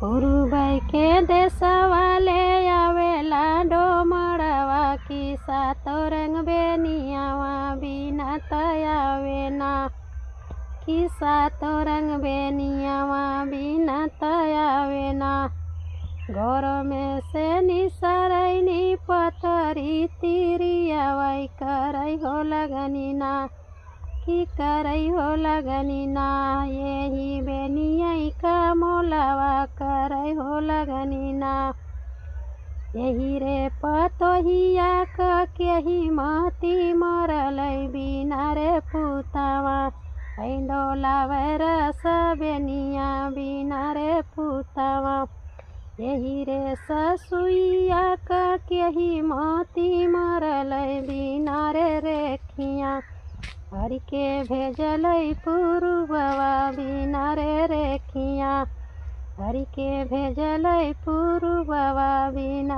पुरुबै के देशवाले आवेला डोमड़वा की सातो रंग बेनियावा बिना तयावे ना की सातो रंग बेनियावा बिना तयावे ना। घर में से निसरैनी पतरी तिरियावाई करई हो लगनी ना की करई हो लगनी ना। यही बेनियाई का मोलावा करई हो लगनी ना। यही रे पतोहिया क केही मती मरलै बिना रे पुतावा डोलावे रस बेनिया बिना रे पुतावा। यही रे ससुइया क केही मती मरलै बिना रे रेखिया हरि के भेजलै पुरुबवा बिना रे रेखिया हरि के भेजलै पुरुबवा बिना